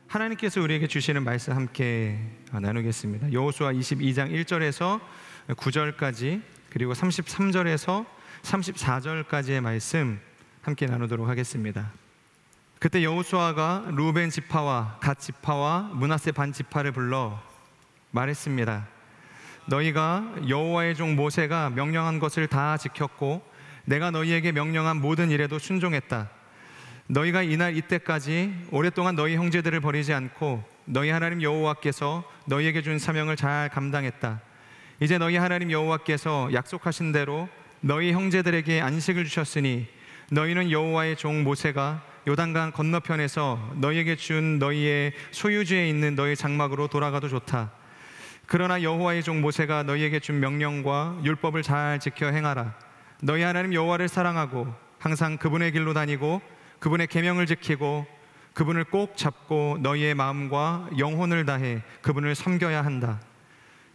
하나님께서 우리에게 주시는 말씀 함께 나누겠습니다. 여호수아 22장 1절에서 9절까지 그리고 33절에서 34절까지의 말씀 함께 나누도록 하겠습니다. 그때 여호수아가 루벤 지파와 갓 지파와 므낫세 반 지파를 불러 말했습니다. 너희가 여호와의 종 모세가 명령한 것을 다 지켰고 내가 너희에게 명령한 모든 일에도 순종했다. 너희가 이날 이때까지 오랫동안 너희 형제들을 버리지 않고 너희 하나님 여호와께서 너희에게 준 사명을 잘 감당했다. 이제 너희 하나님 여호와께서 약속하신 대로 너희 형제들에게 안식을 주셨으니 너희는 여호와의 종 모세가 요단강 건너편에서 너희에게 준 너희의 소유지에 있는 너희 장막으로 돌아가도 좋다. 그러나 여호와의 종 모세가 너희에게 준 명령과 율법을 잘 지켜 행하라. 너희 하나님 여호와를 사랑하고 항상 그분의 길로 다니고 그분의 계명을 지키고 그분을 꼭 잡고 너희의 마음과 영혼을 다해 그분을 섬겨야 한다.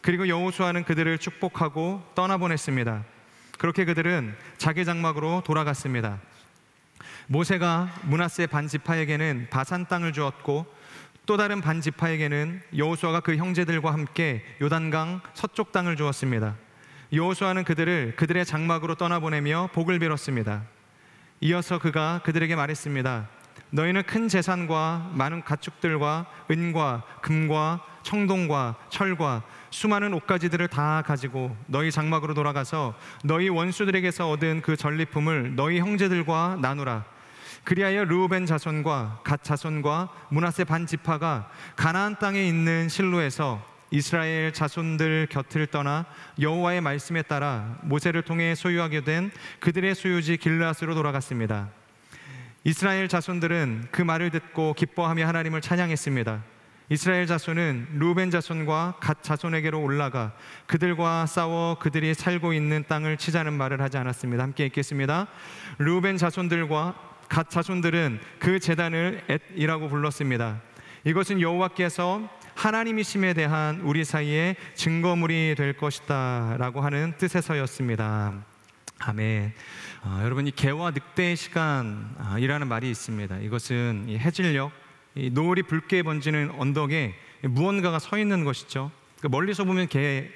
그리고 여호수아는 그들을 축복하고 떠나보냈습니다. 그렇게 그들은 자기 장막으로 돌아갔습니다. 모세가 므낫세 반 지파에게는 바산 땅을 주었고 또 다른 반 지파에게는 여호수아가 그 형제들과 함께 요단강 서쪽 땅을 주었습니다. 여호수아는 그들을 그들의 장막으로 떠나보내며 복을 빌었습니다. 이어서 그가 그들에게 말했습니다. 너희는 큰 재산과 많은 가축들과 은과 금과 청동과 철과 수많은 옷가지들을 다 가지고 너희 장막으로 돌아가서 너희 원수들에게서 얻은 그 전리품을 너희 형제들과 나누라. 그리하여 르우벤 자손과 갓 자손과 므낫세 반 지파가 가나안 땅에 있는 실로에서 이스라엘 자손들 곁을 떠나 여호와의 말씀에 따라 모세를 통해 소유하게 된 그들의 소유지 길르앗으로 돌아갔습니다. 이스라엘 자손들은 그 말을 듣고 기뻐하며 하나님을 찬양했습니다. 이스라엘 자손은 르우벤 자손과 갓 자손에게로 올라가 그들과 싸워 그들이 살고 있는 땅을 치자는 말을 하지 않았습니다. 함께 읽겠습니다. 르우벤 자손들과 갓 자손들은 그 제단을 엣이라고 불렀습니다. 이것은 여호와께서 하나님이심에 대한 우리 사이에 증거물이 될 것이다 라고 하는 뜻에서였습니다. 아멘. 여러분, 이 개와 늑대의 시간이라는 말이 있습니다. 이것은 이 해질녘 이 노을이 붉게 번지는 언덕에 무언가가 서 있는 것이죠. 멀리서 보면 개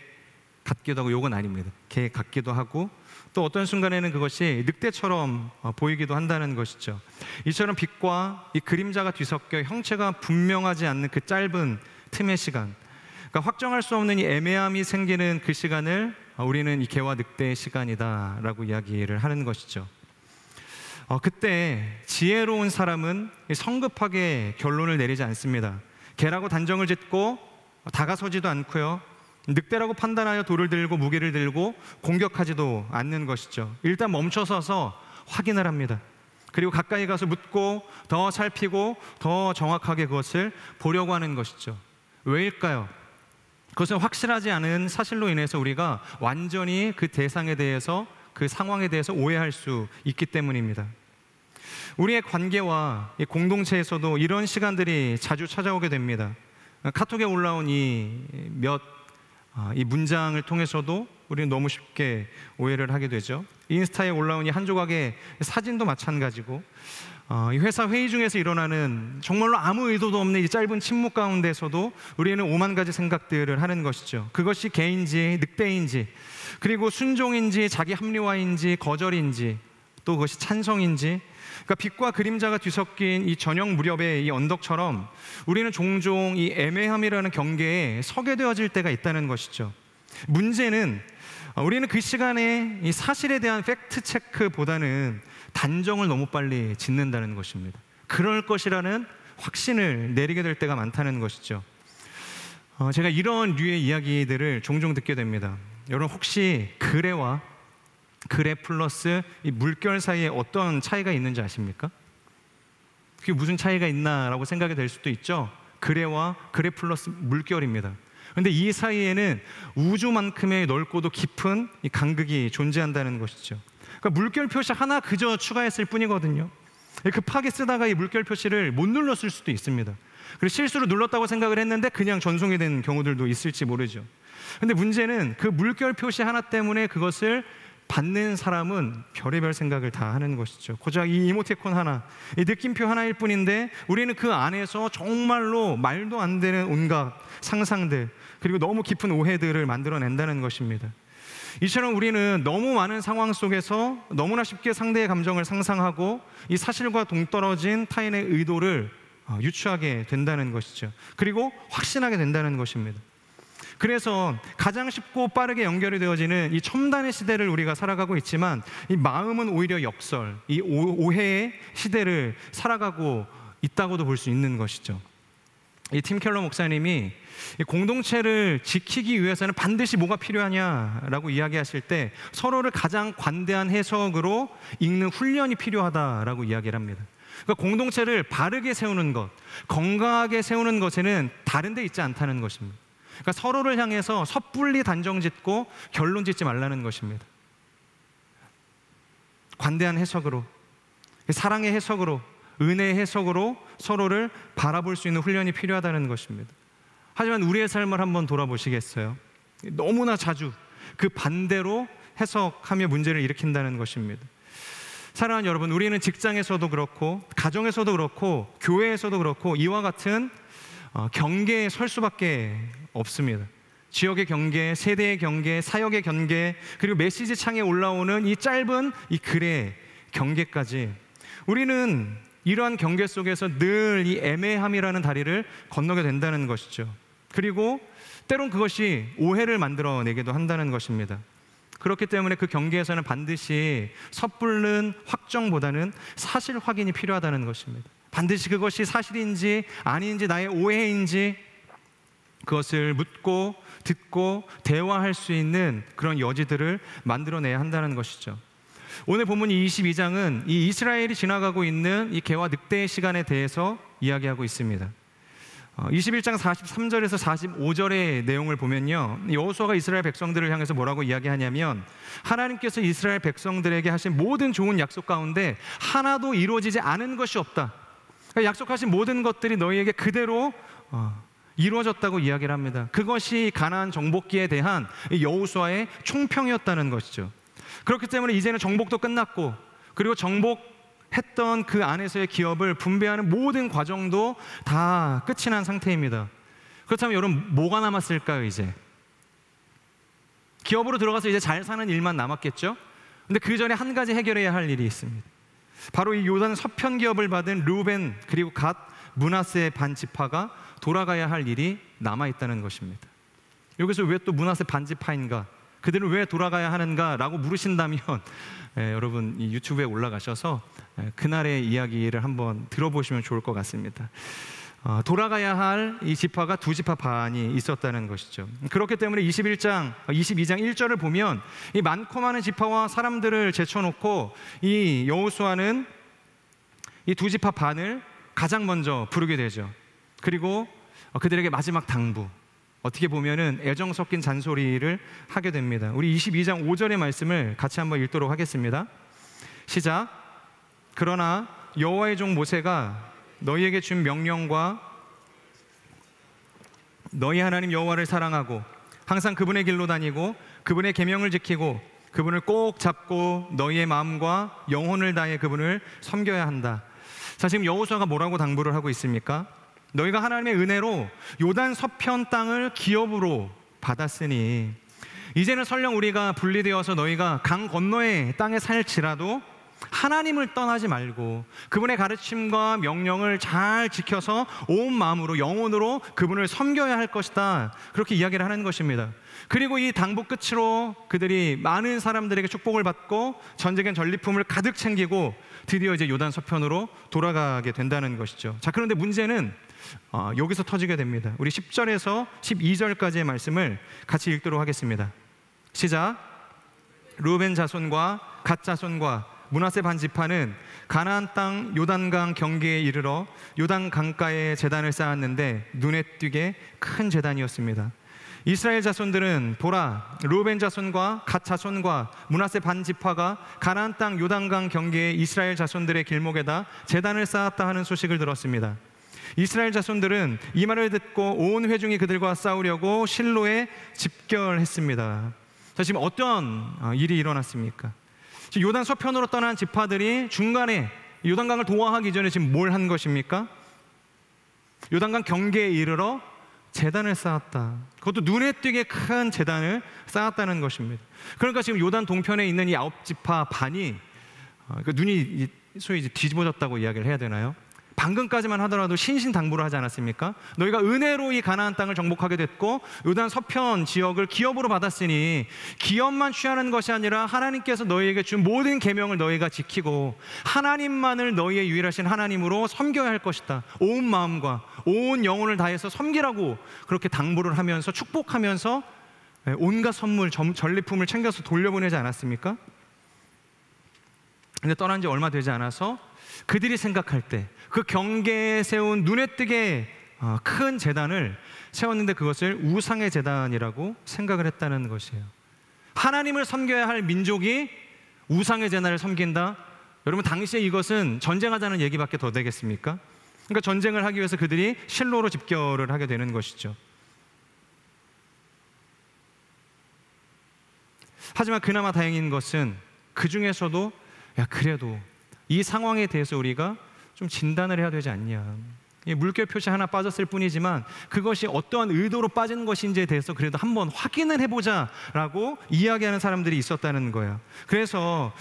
같기도 하고 요건 아닙니다. 개 같기도 하고 또 어떤 순간에는 그것이 늑대처럼 보이기도 한다는 것이죠. 이처럼 빛과 이 그림자가 뒤섞여 형체가 분명하지 않는 그 짧은 틈의 시간, 그러니까 확정할 수 없는 이 애매함이 생기는 그 시간을 우리는 이 개와 늑대의 시간이다 라고 이야기를 하는 것이죠. 그때 지혜로운 사람은 성급하게 결론을 내리지 않습니다. 개라고 단정을 짓고 다가서지도 않고요, 늑대라고 판단하여 돌을 들고 무기를 들고 공격하지도 않는 것이죠. 일단 멈춰서서 확인을 합니다. 그리고 가까이 가서 묻고 더 살피고 더 정확하게 그것을 보려고 하는 것이죠. 왜일까요? 그것은 확실하지 않은 사실로 인해서 우리가 완전히 그 대상에 대해서, 그 상황에 대해서 오해할 수 있기 때문입니다. 우리의 관계와 이 공동체에서도 이런 시간들이 자주 찾아오게 됩니다. 카톡에 올라온 이 문장을 통해서도 우리는 너무 쉽게 오해를 하게 되죠. 인스타에 올라온 이 한 조각의 사진도 마찬가지고, 이 회사 회의 중에서 일어나는 정말로 아무 의도도 없는 이 짧은 침묵 가운데서도 우리는 오만 가지 생각들을 하는 것이죠. 그것이 개인지 늑대인지, 그리고 순종인지 자기 합리화인지 거절인지, 또 그것이 찬성인지, 그러니까 빛과 그림자가 뒤섞인 이 저녁 무렵의 이 언덕처럼 우리는 종종 이 애매함이라는 경계에 서게 되어질 때가 있다는 것이죠. 문제는 우리는 그 시간에 이 사실에 대한 팩트 체크보다는 단정을 너무 빨리 짓는다는 것입니다. 그럴 것이라는 확신을 내리게 될 때가 많다는 것이죠. 제가 이런 류의 이야기들을 종종 듣게 됩니다. 여러분, 혹시 그래와 그래 플러스 이 물결 사이에 어떤 차이가 있는지 아십니까? 그게 무슨 차이가 있나라고 생각이 될 수도 있죠. 그래와 그래 플러스 물결입니다. 그런데 이 사이에는 우주만큼의 넓고도 깊은 이 간극이 존재한다는 것이죠. 그러니까 물결 표시 하나 그저 추가했을 뿐이거든요. 급하게 쓰다가 이 물결 표시를 못 눌렀을 수도 있습니다. 그리고 실수로 눌렀다고 생각을 했는데 그냥 전송이 된 경우들도 있을지 모르죠. 그런데 문제는 그 물결 표시 하나 때문에 그것을 받는 사람은 별의별 생각을 다 하는 것이죠. 고작 이 이모티콘 하나, 이 느낌표 하나일 뿐인데 우리는 그 안에서 정말로 말도 안 되는 온갖 상상들, 그리고 너무 깊은 오해들을 만들어낸다는 것입니다. 이처럼 우리는 너무 많은 상황 속에서 너무나 쉽게 상대의 감정을 상상하고 이 사실과 동떨어진 타인의 의도를 유추하게 된다는 것이죠. 그리고 확신하게 된다는 것입니다. 그래서 가장 쉽고 빠르게 연결이 되어지는 이 첨단의 시대를 우리가 살아가고 있지만, 이 마음은 오히려 역설, 이 오해의 시대를 살아가고 있다고도 볼 수 있는 것이죠. 이 팀 켈러 목사님이 이 공동체를 지키기 위해서는 반드시 뭐가 필요하냐라고 이야기하실 때 서로를 가장 관대한 해석으로 읽는 훈련이 필요하다라고 이야기를 합니다. 그러니까 공동체를 바르게 세우는 것, 건강하게 세우는 것에는 다른 데 있지 않다는 것입니다. 그러니까 서로를 향해서 섣불리 단정 짓고 결론 짓지 말라는 것입니다. 관대한 해석으로, 사랑의 해석으로, 은혜의 해석으로 서로를 바라볼 수 있는 훈련이 필요하다는 것입니다. 하지만 우리의 삶을 한번 돌아보시겠어요? 너무나 자주 그 반대로 해석하며 문제를 일으킨다는 것입니다. 사랑하는 여러분, 우리는 직장에서도 그렇고 가정에서도 그렇고 교회에서도 그렇고 이와 같은 경계에 설 수밖에 없습니다. 지역의 경계, 세대의 경계, 사역의 경계, 그리고 메시지 창에 올라오는 이 짧은 이 글의 경계까지 우리는 이러한 경계 속에서 늘 이 애매함이라는 다리를 건너게 된다는 것이죠. 그리고 때론 그것이 오해를 만들어내기도 한다는 것입니다. 그렇기 때문에 그 경계에서는 반드시 섣부른 확정보다는 사실 확인이 필요하다는 것입니다. 반드시 그것이 사실인지 아닌지, 나의 오해인지 그것을 묻고 듣고 대화할 수 있는 그런 여지들을 만들어내야 한다는 것이죠. 오늘 본문 22장은 이 이스라엘이 지나가고 있는 이 개와 늑대의 시간에 대해서 이야기하고 있습니다. 21장 43절에서 45절의 내용을 보면요, 여호수아가 이스라엘 백성들을 향해서 뭐라고 이야기하냐면, 하나님께서 이스라엘 백성들에게 하신 모든 좋은 약속 가운데 하나도 이루어지지 않은 것이 없다. 그러니까 약속하신 모든 것들이 너희에게 그대로 이루어졌다고 이야기를 합니다. 그것이 가나안 정복기에 대한 여호수아의 총평이었다는 것이죠. 그렇기 때문에 이제는 정복도 끝났고, 그리고 정복했던 그 안에서의 기업을 분배하는 모든 과정도 다 끝이 난 상태입니다. 그렇다면 여러분, 뭐가 남았을까요? 이제 기업으로 들어가서 이제 잘 사는 일만 남았겠죠? 근데 그 전에 한 가지 해결해야 할 일이 있습니다. 바로 이 요단 서편 기업을 받은 르우벤 그리고 갓, 므낫세 반 지파가 돌아가야 할 일이 남아있다는 것입니다. 여기서 왜 또 므낫세 반 지파인가? 그들은 왜 돌아가야 하는가라고 물으신다면 여러분 이 유튜브에 올라가셔서 그날의 이야기를 한번 들어보시면 좋을 것 같습니다. 돌아가야 할 이 지파가 두 지파 반이 있었다는 것이죠. 그렇기 때문에 22장 1절을 보면 이 많고 많은 지파와 사람들을 제쳐놓고 이 여호수아는 이 두 지파 반을 가장 먼저 부르게 되죠. 그리고 그들에게 마지막 당부, 어떻게 보면은 애정 섞인 잔소리를 하게 됩니다. 우리 22장 5절의 말씀을 같이 한번 읽도록 하겠습니다. 시작. 그러나 여호와의 종 모세가 너희에게 준 명령과 너희 하나님 여호와를 사랑하고 항상 그분의 길로 다니고 그분의 계명을 지키고 그분을 꼭 잡고 너희의 마음과 영혼을 다해 그분을 섬겨야 한다. 자, 지금 여호수아가 뭐라고 당부를 하고 있습니까? 너희가 하나님의 은혜로 요단 서편 땅을 기업으로 받았으니 이제는 설령 우리가 분리되어서 너희가 강 건너의 땅에 살지라도 하나님을 떠나지 말고 그분의 가르침과 명령을 잘 지켜서 온 마음으로 영혼으로 그분을 섬겨야 할 것이다. 그렇게 이야기를 하는 것입니다. 그리고 이 당부 끝으로 그들이 많은 사람들에게 축복을 받고 전쟁의 전리품을 가득 챙기고 드디어 이제 요단 서편으로 돌아가게 된다는 것이죠. 자, 그런데 문제는 여기서 터지게 됩니다. 우리 10절에서 12절까지의 말씀을 같이 읽도록 하겠습니다. 시작. 르우벤 자손과 갓 자손과 므낫세 반 지파는 가나안 땅 요단강 경계에 이르러 요단 강가에 제단을 쌓았는데 눈에 띄게 큰 제단이었습니다. 이스라엘 자손들은 보라, 르우벤 자손과 갓 자손과 므낫세 반 지파가 가나안 땅 요단강 경계에 이스라엘 자손들의 길목에다 제단을 쌓았다 하는 소식을 들었습니다. 이스라엘 자손들은 이 말을 듣고 온 회중이 그들과 싸우려고 실로에 집결했습니다. 자, 지금 어떤 일이 일어났습니까? 지금 요단 서편으로 떠난 지파들이 중간에 요단강을 동화하기 전에 지금 뭘 한 것입니까? 요단강 경계에 이르러 제단을 쌓았다. 그것도 눈에 띄게 큰 제단을 쌓았다는 것입니다. 그러니까 지금 요단 동편에 있는 이 9지파 반이 눈이 소위 이제 뒤집어졌다고 이야기를 해야 되나요? 방금까지만 하더라도 신신당부를 하지 않았습니까? 너희가 은혜로 이 가나안 땅을 정복하게 됐고 요단 서편 지역을 기업으로 받았으니 기업만 취하는 것이 아니라 하나님께서 너희에게 준 모든 계명을 너희가 지키고 하나님만을 너희의 유일하신 하나님으로 섬겨야 할 것이다. 온 마음과 온 영혼을 다해서 섬기라고 그렇게 당부를 하면서 축복하면서 온갖 선물, 전리품을 챙겨서 돌려보내지 않았습니까? 근데 떠난 지 얼마 되지 않아서 그들이 생각할 때 그 경계에 세운 눈에 띄게 큰 제단을 세웠는데 그것을 우상의 제단이라고 생각을 했다는 것이에요. 하나님을 섬겨야 할 민족이 우상의 제단을 섬긴다? 여러분, 당시에 이것은 전쟁하자는 얘기밖에 더 되겠습니까? 그러니까 전쟁을 하기 위해서 그들이 실로로 집결을 하게 되는 것이죠. 하지만 그나마 다행인 것은 그 중에서도 그래도 이 상황에 대해서 우리가 좀 진단을 해야 되지 않냐. 물결 표시 하나 빠졌을 뿐이지만 그것이 어떠한 의도로 빠진 것인지에 대해서 그래도 한번 확인을 해보자라고 이야기하는 사람들이 있었다는 거예요. 그래서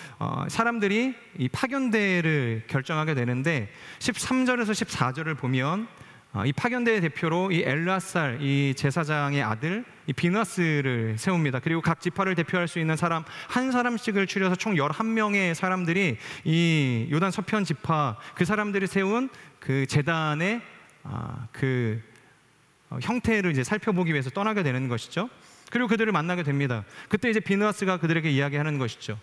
사람들이 이 파견대를 결정하게 되는데 13절에서 14절을 보면 이 파견대의 대표로 이 엘르앗살 이 제사장의 아들 이 비나스를 세웁니다. 그리고 각 지파를 대표할 수 있는 사람 한 사람씩을 추려서 총 11명의 사람들이 이 요단 서편 지파 그 사람들이 세운 그 제단의 그 형태를 이제 살펴보기 위해서 떠나게 되는 것이죠. 그리고 그들을 만나게 됩니다. 그때 이제 비나스가 그들에게 이야기하는 것이죠.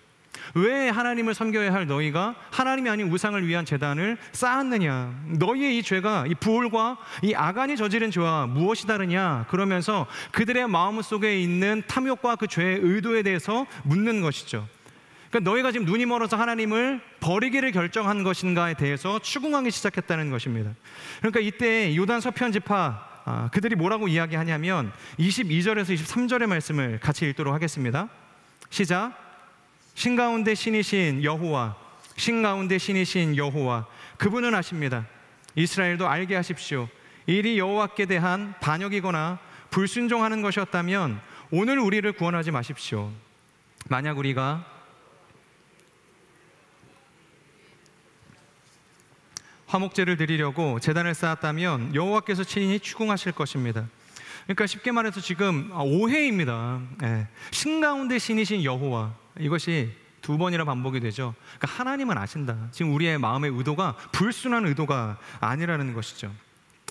왜 하나님을 섬겨야 할 너희가 하나님이 아닌 우상을 위한 제단을 쌓았느냐? 너희의 이 죄가 이 부올과 이 아간이 저지른 죄와 무엇이 다르냐? 그러면서 그들의 마음속에 있는 탐욕과 그 죄의 의도에 대해서 묻는 것이죠. 그러니까 너희가 지금 눈이 멀어서 하나님을 버리기를 결정한 것인가에 대해서 추궁하기 시작했다는 것입니다. 그러니까 이때 요단 서편 지파 그들이 뭐라고 이야기하냐면 22절에서 23절의 말씀을 같이 읽도록 하겠습니다. 시작. 신 가운데 신이신 여호와, 신 가운데 신이신 여호와, 그분은 아십니다. 이스라엘도 알게 하십시오. 일이 여호와께 대한 반역이거나 불순종하는 것이었다면 오늘 우리를 구원하지 마십시오. 만약 우리가 화목제를 드리려고 제단을 쌓았다면 여호와께서 친히 추궁하실 것입니다. 그러니까 쉽게 말해서 지금 오해입니다. 신 가운데 신이신 여호와, 이것이 두 번이나 반복이 되죠. 그러니까 하나님은 아신다. 지금 우리의 마음의 의도가 불순한 의도가 아니라는 것이죠.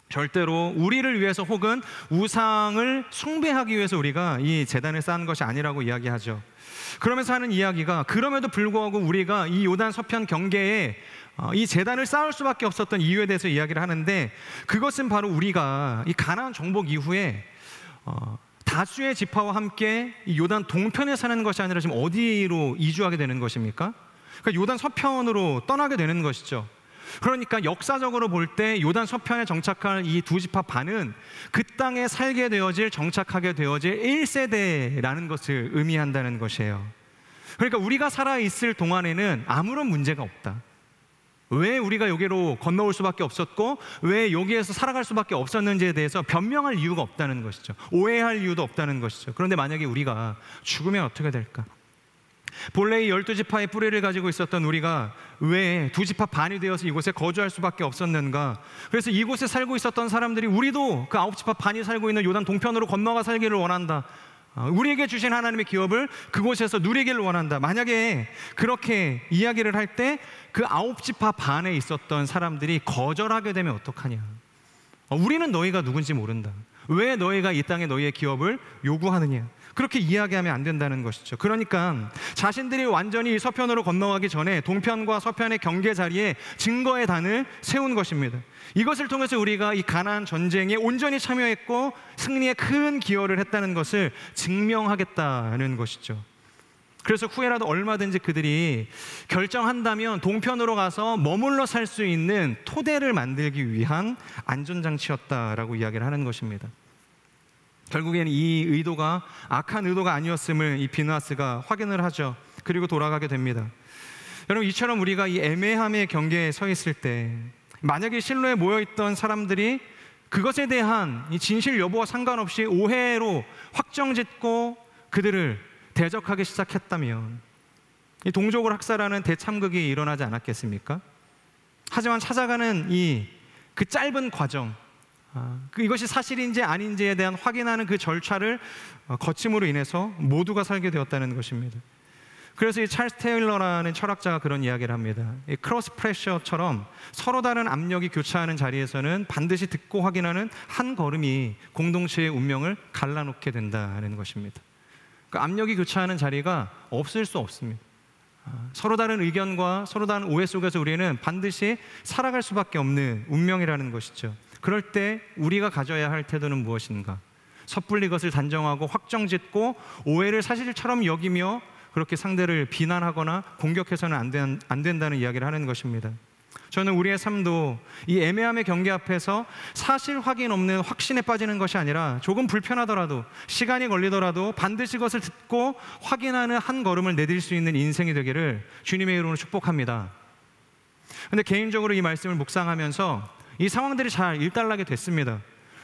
절대로 우리를 위해서 혹은 우상을 숭배하기 위해서 우리가 이 제단을 쌓은 것이 아니라고 이야기하죠. 그러면서 하는 이야기가 그럼에도 불구하고 우리가 이 요단 서편 경계에 이 제단을 쌓을 수밖에 없었던 이유에 대해서 이야기를 하는데 그것은 바로 우리가 이 가나안 정복 이후에 다수의 지파와 함께 이 요단 동편에 사는 것이 아니라 지금 어디로 이주하게 되는 것입니까? 그러니까 요단 서편으로 떠나게 되는 것이죠. 그러니까 역사적으로 볼 때 요단 서편에 정착한 이 두 지파 반은 그 땅에 살게 되어질 정착하게 되어질 1세대라는 것을 의미한다는 것이에요. 그러니까 우리가 살아있을 동안에는 아무런 문제가 없다. 왜 우리가 여기로 건너올 수밖에 없었고 왜 여기에서 살아갈 수밖에 없었는지에 대해서 변명할 이유가 없다는 것이죠. 오해할 이유도 없다는 것이죠. 그런데 만약에 우리가 죽으면 어떻게 될까? 본래 이 12지파의 뿌리를 가지고 있었던 우리가 왜 두 지파 반이 되어서 이곳에 거주할 수밖에 없었는가? 그래서 이곳에 살고 있었던 사람들이 우리도 그 9지파 반이 살고 있는 요단 동편으로 건너가 살기를 원한다. 우리에게 주신 하나님의 기업을 그곳에서 누리기를 원한다. 만약에 그렇게 이야기를 할 때 그 9지파 반에 있었던 사람들이 거절하게 되면 어떡하냐? 우리는 너희가 누군지 모른다. 왜 너희가 이 땅에 너희의 기업을 요구하느냐? 그렇게 이야기하면 안 된다는 것이죠. 그러니까 자신들이 완전히 서편으로 건너가기 전에 동편과 서편의 경계 자리에 증거의 단을 세운 것입니다. 이것을 통해서 우리가 이 가나안 전쟁에 온전히 참여했고 승리에 큰 기여를 했다는 것을 증명하겠다는 것이죠. 그래서 후에라도 얼마든지 그들이 결정한다면 동편으로 가서 머물러 살 수 있는 토대를 만들기 위한 안전장치였다라고 이야기를 하는 것입니다. 결국에는 이 의도가 악한 의도가 아니었음을 이 비느하스가 확인을 하죠. 그리고 돌아가게 됩니다. 여러분, 이처럼 우리가 이 애매함의 경계에 서 있을 때 만약에 실로에 모여있던 사람들이 그것에 대한 이 진실 여부와 상관없이 오해로 확정짓고 그들을 대적하기 시작했다면 이 동족을 학살하는 대참극이 일어나지 않았겠습니까? 하지만 찾아가는 그 짧은 과정, 이것이 사실인지 아닌지에 대한 확인하는 그 절차를 거침으로 인해서 모두가 살게 되었다는 것입니다. 그래서 이 찰스 테일러라는 철학자가 그런 이야기를 합니다. 이 크로스 프레셔처럼 서로 다른 압력이 교차하는 자리에서는 반드시 듣고 확인하는 한 걸음이 공동체의 운명을 갈라놓게 된다는 것입니다. 그 압력이 교차하는 자리가 없을 수 없습니다. 서로 다른 의견과 서로 다른 오해 속에서 우리는 반드시 살아갈 수밖에 없는 운명이라는 것이죠. 그럴 때 우리가 가져야 할 태도는 무엇인가? 섣불리 것을 단정하고 확정짓고 오해를 사실처럼 여기며 그렇게 상대를 비난하거나 공격해서는 안 된다는 이야기를 하는 것입니다. 저는 우리의 삶도 이 애매함의 경계 앞에서 사실 확인 없는 확신에 빠지는 것이 아니라 조금 불편하더라도 시간이 걸리더라도 반드시 그것을 듣고 확인하는 한 걸음을 내딜 수 있는 인생이 되기를 주님의 이름으로 축복합니다. 그런데 개인적으로 이 말씀을 묵상하면서 이 상황들이 잘 일단락이 됐습니다.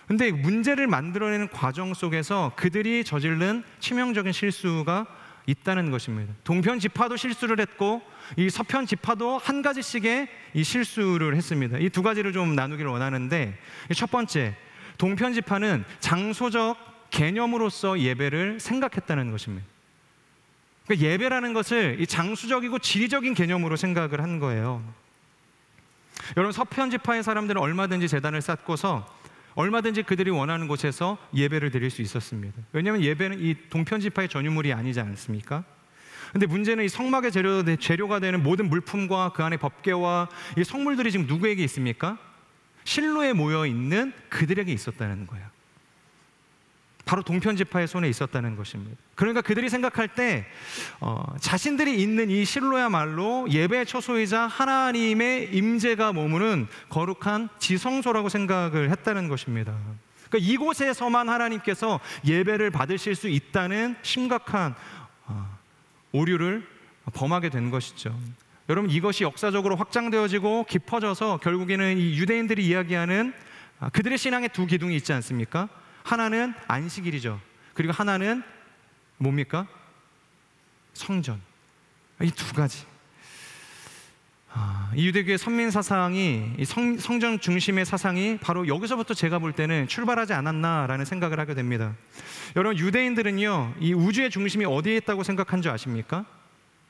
근데 문제를 만들어내는 과정 속에서 그들이 저지른 치명적인 실수가 있다는 것입니다. 동편 지파도 실수를 했고 이 서편 지파도 한 가지씩의 이 실수를 했습니다. 이 두 가지를 좀 나누기를 원하는데, 첫 번째, 동편 지파는 장소적 개념으로서 예배를 생각했다는 것입니다. 그러니까 예배라는 것을 이 장수적이고 지리적인 개념으로 생각을 한 거예요. 여러분, 서편 지파의 사람들은 얼마든지 제단을 쌓고서 얼마든지 그들이 원하는 곳에서 예배를 드릴 수 있었습니다. 왜냐하면 예배는 이 동편 지파의 전유물이 아니지 않습니까? 근데 문제는 이 성막의 재료가 되는 모든 물품과 그 안에 법궤와 이 성물들이 지금 누구에게 있습니까? 실로에 모여 있는 그들에게 있었다는 거예요. 바로 동편 지파의 손에 있었다는 것입니다. 그러니까 그들이 생각할 때 자신들이 있는 이 실로야말로 예배의 처소이자 하나님의 임재가 머무는 거룩한 지성소라고 생각을 했다는 것입니다. 그러니까 이곳에서만 하나님께서 예배를 받으실 수 있다는 심각한 오류를 범하게 된 것이죠. 여러분, 이것이 역사적으로 확장되어지고 깊어져서 결국에는 이 유대인들이 이야기하는 그들의 신앙의 두 기둥이 있지 않습니까? 하나는 안식일이죠. 그리고 하나는 뭡니까? 성전. 이 두 가지. 이 유대교의 선민 사상이, 이 성전 중심의 사상이 바로 여기서부터 제가 볼 때는 출발하지 않았나라는 생각을 하게 됩니다. 여러분, 유대인들은요, 이 우주의 중심이 어디에 있다고 생각한 줄 아십니까?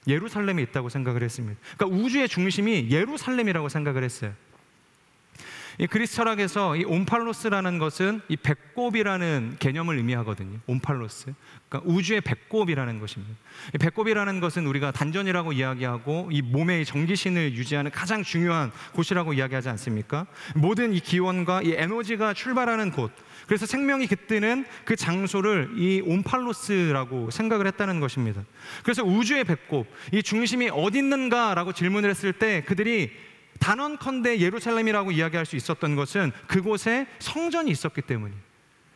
예루살렘에 있다고 생각을 했습니다. 그러니까 우주의 중심이 예루살렘이라고 생각을 했어요. 이 그리스 철학에서 이 옴팔로스라는 것은 이 배꼽이라는 개념을 의미하거든요. 옴팔로스. 그러니까 우주의 배꼽이라는 것입니다. 이 배꼽이라는 것은 우리가 단전이라고 이야기하고 이 몸의 전기신을 유지하는 가장 중요한 곳이라고 이야기하지 않습니까? 모든 이 기원과 이 에너지가 출발하는 곳. 그래서 생명이 깃드는 그 장소를 이 옴팔로스라고 생각을 했다는 것입니다. 그래서 우주의 배꼽, 이 중심이 어디 있는가라고 질문을 했을 때 그들이 단언컨대 예루살렘이라고 이야기할 수 있었던 것은 그곳에 성전이 있었기 때문이에요.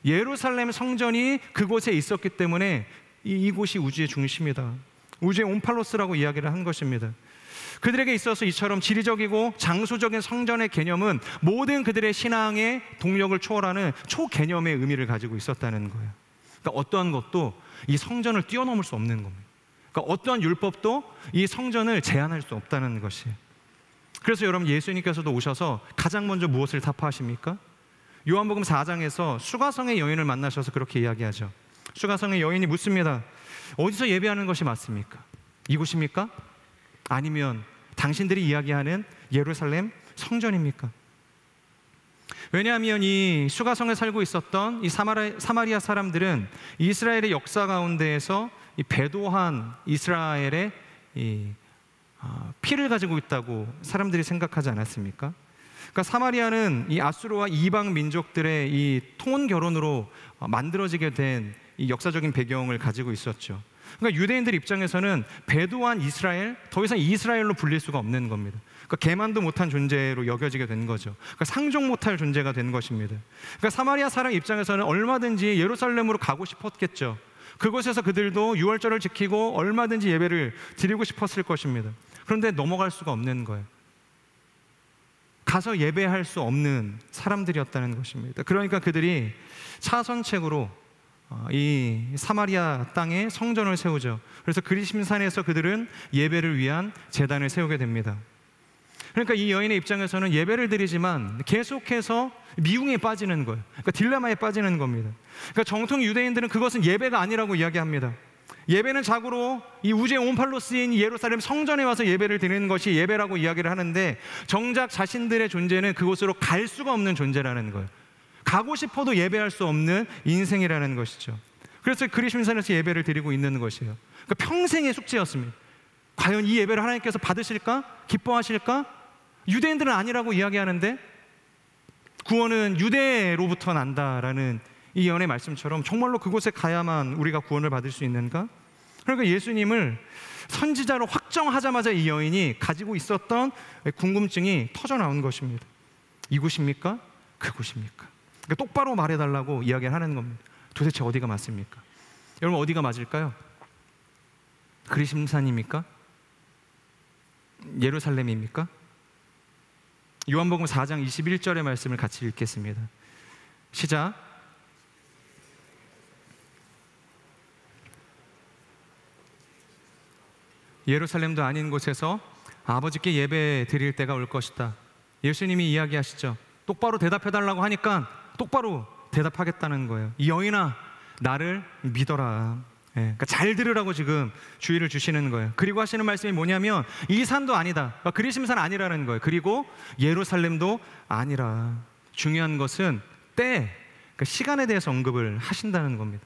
예루살렘 성전이 그곳에 있었기 때문에 이곳이 우주의 중심이다. 우주의 옴팔로스라고 이야기를 한 것입니다. 그들에게 있어서 이처럼 지리적이고 장소적인 성전의 개념은 모든 그들의 신앙의 동력을 초월하는 초개념의 의미를 가지고 있었다는 거예요. 그러니까 어떠한 것도 이 성전을 뛰어넘을 수 없는 겁니다. 그러니까 어떠한 율법도 이 성전을 제한할 수 없다는 것이에요. 그래서 여러분, 예수님께서도 오셔서 가장 먼저 무엇을 타파하십니까? 요한복음 4장에서 수가성의 여인을 만나셔서 그렇게 이야기하죠. 수가성의 여인이 묻습니다. 어디서 예배하는 것이 맞습니까? 이곳입니까? 아니면 당신들이 이야기하는 예루살렘 성전입니까? 왜냐하면 이 수가성에 살고 있었던 이 사마리아 사람들은 이스라엘의 역사 가운데에서 이 배도한 이스라엘의 피를 가지고 있다고 사람들이 생각하지 않았습니까? 그러니까 사마리아는 이 아수르와 이방 민족들의 이 통혼 결혼으로 만들어지게 된 이 역사적인 배경을 가지고 있었죠. 그러니까 유대인들 입장에서는 배도한 이스라엘, 더 이상 이스라엘로 불릴 수가 없는 겁니다. 그러니까 개만도 못한 존재로 여겨지게 된 거죠. 그러니까 상종 못할 존재가 된 것입니다. 그러니까 사마리아 사람 입장에서는 얼마든지 예루살렘으로 가고 싶었겠죠. 그곳에서 그들도 유월절을 지키고 얼마든지 예배를 드리고 싶었을 것입니다. 그런데 넘어갈 수가 없는 거예요. 가서 예배할 수 없는 사람들이었다는 것입니다. 그러니까 그들이 차선책으로 이 사마리아 땅에 성전을 세우죠. 그래서 그리심산에서 그들은 예배를 위한 제단을 세우게 됩니다. 그러니까 이 여인의 입장에서는 예배를 드리지만 계속해서 미궁에 빠지는 거예요. 그러니까 딜레마에 빠지는 겁니다. 그러니까 정통 유대인들은 그것은 예배가 아니라고 이야기합니다. 예배는 자고로 이 우주의 온팔로 쓰인 예루살렘 성전에 와서 예배를 드리는 것이 예배라고 이야기를 하는데, 정작 자신들의 존재는 그곳으로 갈 수가 없는 존재라는 거예요. 가고 싶어도 예배할 수 없는 인생이라는 것이죠. 그래서 그리심산에서 예배를 드리고 있는 것이에요. 그러니까 평생의 숙제였습니다. 과연 이 예배를 하나님께서 받으실까? 기뻐하실까? 유대인들은 아니라고 이야기하는데 구원은 유대로부터 난다라는 이 예언의 말씀처럼 정말로 그곳에 가야만 우리가 구원을 받을 수 있는가? 그러니까 예수님을 선지자로 확정하자마자 이 여인이 가지고 있었던 궁금증이 터져 나온 것입니다. 이곳입니까? 그곳입니까? 그러니까 똑바로 말해달라고 이야기를 하는 겁니다. 도대체 어디가 맞습니까? 여러분, 어디가 맞을까요? 그리심산입니까? 예루살렘입니까? 요한복음 4장 21절의 말씀을 같이 읽겠습니다. 시작. 예루살렘도 아닌 곳에서 아버지께 예배 드릴 때가 올 것이다. 예수님이 이야기하시죠. 똑바로 대답해달라고 하니까 똑바로 대답하겠다는 거예요. 이 여인아, 나를 믿어라. 그러니까 잘 들으라고 지금 주의를 주시는 거예요. 그리고 하시는 말씀이 뭐냐면 이 산도 아니다. 그리심산 아니라는 거예요. 그리고 예루살렘도 아니라. 중요한 것은 때, 그러니까 시간에 대해서 언급을 하신다는 겁니다.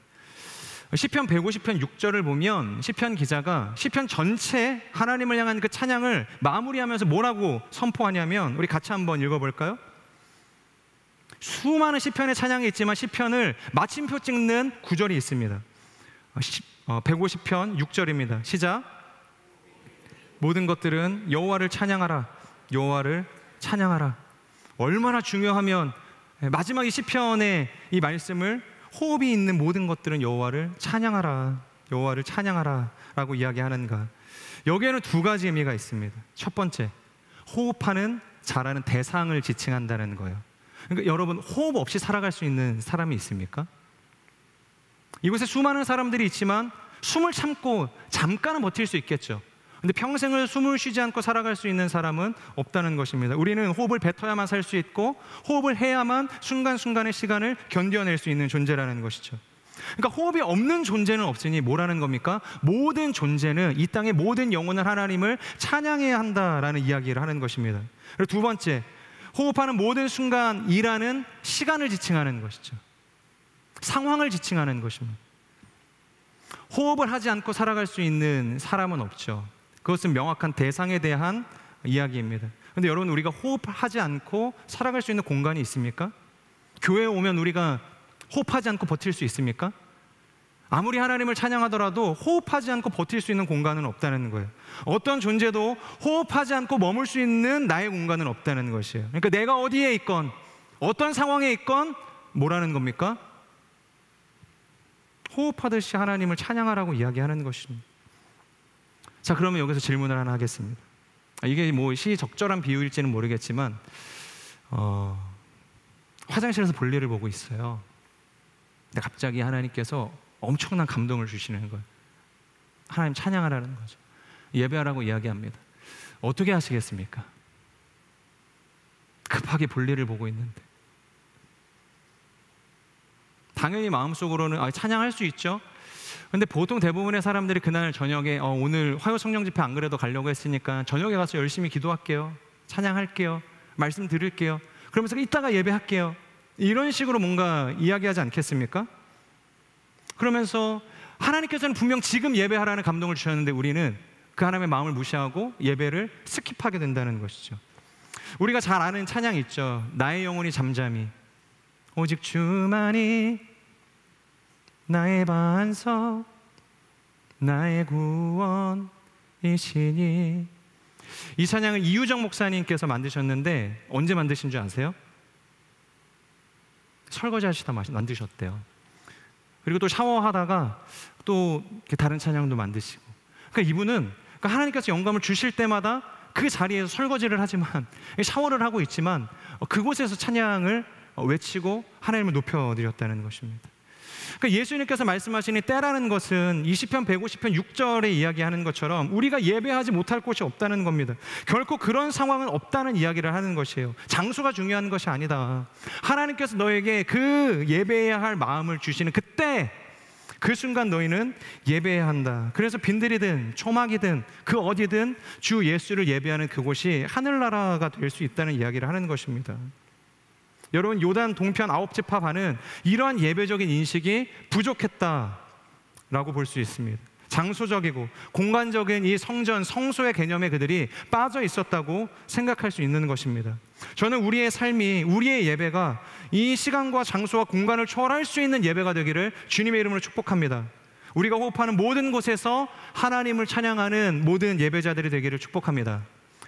시편 150편 6절을 보면 시편 기자가 시편 전체 하나님을 향한 그 찬양을 마무리하면서 뭐라고 선포하냐면, 우리 같이 한번 읽어볼까요? 수많은 시편의 찬양이 있지만 시편을 마침표 찍는 구절이 있습니다. 150편 6절입니다. 시작. 모든 것들은 여호와를 찬양하라. 여호와를 찬양하라. 얼마나 중요하면 마지막 이 시편의 이 말씀을 호흡이 있는 모든 것들은 여호와를 찬양하라. 여호와를 찬양하라 라고 이야기하는가. 여기에는 두 가지 의미가 있습니다. 첫 번째, 호흡하는 자라는 대상을 지칭한다는 거예요. 그러니까 여러분, 호흡 없이 살아갈 수 있는 사람이 있습니까? 이곳에 수많은 사람들이 있지만 숨을 참고 잠깐은 버틸 수 있겠죠. 근데 평생을 숨을 쉬지 않고 살아갈 수 있는 사람은 없다는 것입니다. 우리는 호흡을 뱉어야만 살 수 있고 호흡을 해야만 순간순간의 시간을 견뎌낼 수 있는 존재라는 것이죠. 그러니까 호흡이 없는 존재는 없으니 뭐라는 겁니까? 모든 존재는, 이 땅의 모든 영혼은 하나님을 찬양해야 한다라는 이야기를 하는 것입니다. 그리고 두 번째, 호흡하는 모든 순간 일하는 시간을 지칭하는 것이죠. 상황을 지칭하는 것입니다. 호흡을 하지 않고 살아갈 수 있는 사람은 없죠. 그것은 명확한 대상에 대한 이야기입니다. 그런데 여러분, 우리가 호흡하지 않고 살아갈 수 있는 공간이 있습니까? 교회에 오면 우리가 호흡하지 않고 버틸 수 있습니까? 아무리 하나님을 찬양하더라도 호흡하지 않고 버틸 수 있는 공간은 없다는 거예요. 어떤 존재도 호흡하지 않고 머물 수 있는 나의 공간은 없다는 것이에요. 그러니까 내가 어디에 있건 어떤 상황에 있건 뭐라는 겁니까? 호흡하듯이 하나님을 찬양하라고 이야기하는 것입니다. 자, 그러면 여기서 질문을 하나 하겠습니다. 이게 뭐 시적절한 비유일지는 모르겠지만 화장실에서 볼일을 보고 있어요. 근데 갑자기 하나님께서 엄청난 감동을 주시는 거예요. 하나님 찬양하라는 거죠. 예배하라고 이야기합니다. 어떻게 하시겠습니까? 급하게 볼일을 보고 있는데. 당연히 마음속으로는 찬양할 수 있죠. 근데 보통 대부분의 사람들이 그날 저녁에 오늘 화요 성령 집회 안 그래도 가려고 했으니까 저녁에 가서 열심히 기도할게요. 찬양할게요. 말씀 들을게요. 그러면서 이따가 예배할게요. 이런 식으로 뭔가 이야기하지 않겠습니까? 그러면서 하나님께서는 분명 지금 예배하라는 감동을 주셨는데 우리는 그 하나님의 마음을 무시하고 예배를 스킵하게 된다는 것이죠. 우리가 잘 아는 찬양이 있죠. 나의 영혼이 잠잠히 오직 주만이 나의 반석. 나의 구원이시니. 이 찬양을 이유정 목사님께서 만드셨는데 언제 만드신 줄 아세요? 설거지 하시다 만드셨대요. 그리고 또 샤워하다가 또 다른 찬양도 만드시고. 그러니까 이분은 하나님께서 영감을 주실 때마다 그 자리에서 설거지를 하지만, 샤워를 하고 있지만 그곳에서 찬양을 외치고 하나님을 높여드렸다는 것입니다. 그러니까 예수님께서 말씀하시는 때라는 것은 20편 150편 6절에 이야기하는 것처럼 우리가 예배하지 못할 곳이 없다는 겁니다. 결코 그런 상황은 없다는 이야기를 하는 것이에요. 장소가 중요한 것이 아니다. 하나님께서 너에게 그 예배해야 할 마음을 주시는 그때, 그 순간 너희는 예배해야 한다. 그래서 빈들이든 초막이든 그 어디든 주 예수를 예배하는 그곳이 하늘나라가 될 수 있다는 이야기를 하는 것입니다. 여러분, 요단 동편 9지파 반은 이러한 예배적인 인식이 부족했다라고 볼 수 있습니다. 장소적이고 공간적인 이 성전, 성소의 개념에 그들이 빠져 있었다고 생각할 수 있는 것입니다. 저는 우리의 삶이, 우리의 예배가 이 시간과 장소와 공간을 초월할 수 있는 예배가 되기를 주님의 이름으로 축복합니다. 우리가 호흡하는 모든 곳에서 하나님을 찬양하는 모든 예배자들이 되기를 축복합니다.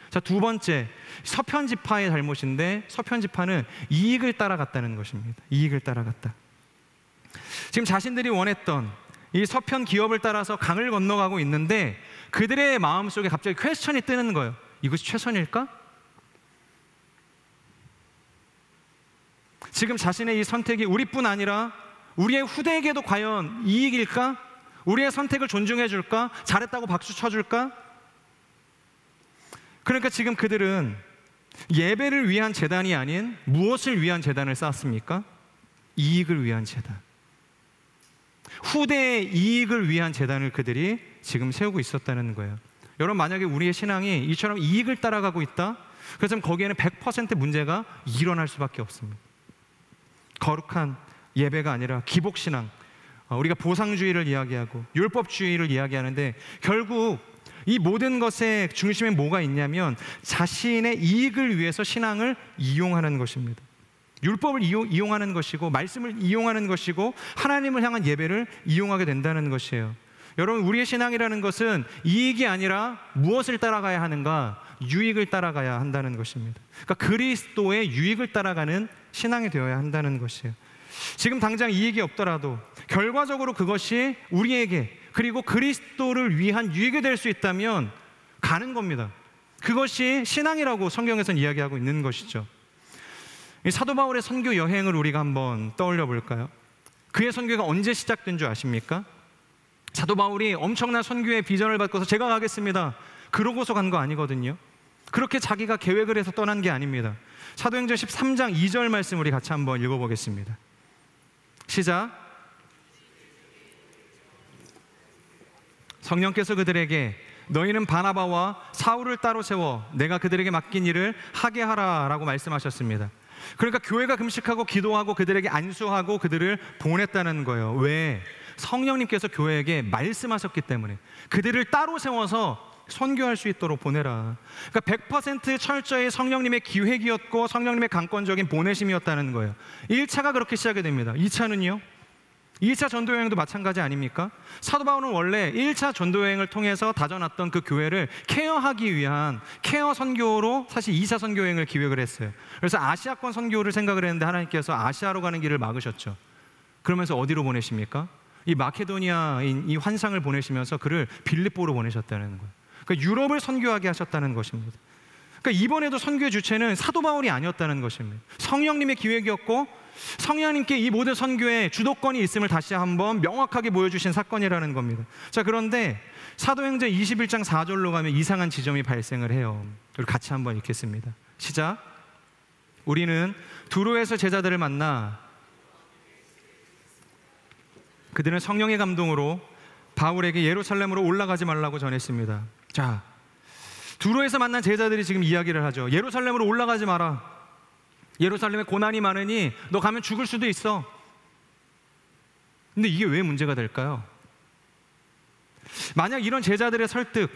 자, 두 번째, 서편지파의 잘못인데, 서편지파는 이익을 따라갔다는 것입니다. 이익을 따라갔다. 지금 자신들이 원했던 이 서편 기업을 따라서 강을 건너가고 있는데 그들의 마음속에 갑자기 퀘스천이 뜨는 거예요. 이것이 최선일까? 지금 자신의 이 선택이 우리뿐 아니라 우리의 후대에게도 과연 이익일까? 우리의 선택을 존중해 줄까? 잘했다고 박수 쳐줄까? 그러니까 지금 그들은 예배를 위한 제단이 아닌 무엇을 위한 제단을 쌓았습니까? 이익을 위한 제단. 후대의 이익을 위한 제단을 그들이 지금 세우고 있었다는 거예요. 여러분, 만약에 우리의 신앙이 이처럼 이익을 따라가고 있다? 그렇다면 거기에는 100% 문제가 일어날 수밖에 없습니다. 거룩한 예배가 아니라 기복신앙, 우리가 보상주의를 이야기하고 율법주의를 이야기하는데 결국 이 모든 것의 중심에 뭐가 있냐면 자신의 이익을 위해서 신앙을 이용하는 것입니다. 율법을 이용하는 것이고 말씀을 이용하는 것이고 하나님을 향한 예배를 이용하게 된다는 것이에요. 여러분, 우리의 신앙이라는 것은 이익이 아니라 무엇을 따라가야 하는가? 유익을 따라가야 한다는 것입니다. 그러니까 그리스도의 유익을 따라가는 신앙이 되어야 한다는 것이에요. 지금 당장 이익이 없더라도 결과적으로 그것이 우리에게 그리고 그리스도를 위한 유익이 될 수 있다면 가는 겁니다. 그것이 신앙이라고 성경에서는 이야기하고 있는 것이죠. 이 사도 바울의 선교 여행을 우리가 한번 떠올려 볼까요? 그의 선교가 언제 시작된 줄 아십니까? 사도 바울이 엄청난 선교의 비전을 받고서 제가 가겠습니다 그러고서 간 거 아니거든요. 그렇게 자기가 계획을 해서 떠난 게 아닙니다. 사도행전 13장 2절 말씀 우리 같이 한번 읽어보겠습니다. 시작. 성령께서 그들에게 너희는 바나바와 사울을 따로 세워 내가 그들에게 맡긴 일을 하게 하라라고 말씀하셨습니다. 그러니까 교회가 금식하고 기도하고 그들에게 안수하고 그들을 보냈다는 거예요. 왜? 성령님께서 교회에게 말씀하셨기 때문에 그들을 따로 세워서 선교할 수 있도록 보내라. 그러니까 100% 철저히 성령님의 기획이었고 성령님의 강권적인 보내심이었다는 거예요. 1차가 그렇게 시작이 됩니다. 2차는요? 2차 전도여행도 마찬가지 아닙니까? 사도 바울은 원래 1차 전도여행을 통해서 다져놨던 그 교회를 케어하기 위한 케어 선교로 사실 2차 선교여행을 기획을 했어요. 그래서 아시아권 선교를 생각을 했는데 하나님께서 아시아로 가는 길을 막으셨죠. 그러면서 어디로 보내십니까? 이 마케도니아인 이 환상을 보내시면서 그를 빌립보로 보내셨다는 거예요. 그러니까 유럽을 선교하게 하셨다는 것입니다. 그러니까 이번에도 선교의 주체는 사도 바울이 아니었다는 것입니다. 성령님의 기획이었고 성령님께 이 모든 선교에 주도권이 있음을 다시 한번 명확하게 보여주신 사건이라는 겁니다. 자, 그런데 사도행전 21장 4절로 가면 이상한 지점이 발생을 해요. 우리 같이 한번 읽겠습니다. 시작. 우리는 두로에서 제자들을 만나 그들은 성령의 감동으로 바울에게 예루살렘으로 올라가지 말라고 전했습니다. 자, 두로에서 만난 제자들이 지금 이야기를 하죠. 예루살렘으로 올라가지 마라. 예루살렘에 고난이 많으니 너 가면 죽을 수도 있어. 근데 이게 왜 문제가 될까요? 만약 이런 제자들의 설득,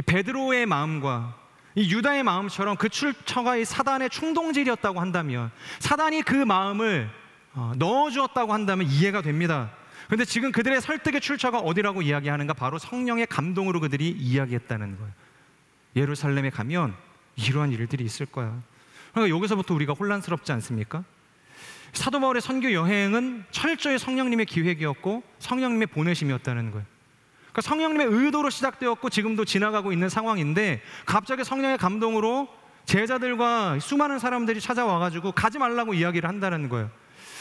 베드로의 마음과 이 유다의 마음처럼 그 출처가 이 사단의 충동질이었다고 한다면, 사단이 그 마음을 넣어주었다고 한다면 이해가 됩니다. 그런데 지금 그들의 설득의 출처가 어디라고 이야기하는가? 바로 성령의 감동으로 그들이 이야기했다는 거예요. 예루살렘에 가면 이러한 일들이 있을 거야. 그러니까 여기서부터 우리가 혼란스럽지 않습니까? 사도 바울의 선교 여행은 철저히 성령님의 기획이었고 성령님의 보내심이었다는 거예요. 그러니까 성령님의 의도로 시작되었고 지금도 지나가고 있는 상황인데 갑자기 성령의 감동으로 제자들과 수많은 사람들이 찾아와가지고 가지 말라고 이야기를 한다는 거예요.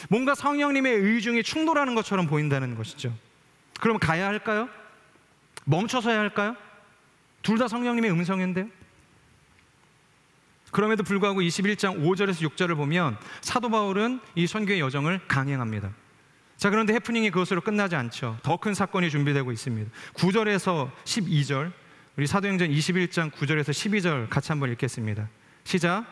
뭔가 성령님의 의중이 충돌하는 것처럼 보인다는 것이죠. 그럼 가야 할까요? 멈춰서야 할까요? 둘 다 성령님의 음성인데요. 그럼에도 불구하고 21장 5절에서 6절을 보면 사도 바울은 이 선교의 여정을 강행합니다. 자, 그런데 해프닝이 그것으로 끝나지 않죠. 더 큰 사건이 준비되고 있습니다. 9절에서 12절, 우리 사도행전 21장 9절에서 12절 같이 한번 읽겠습니다. 시작.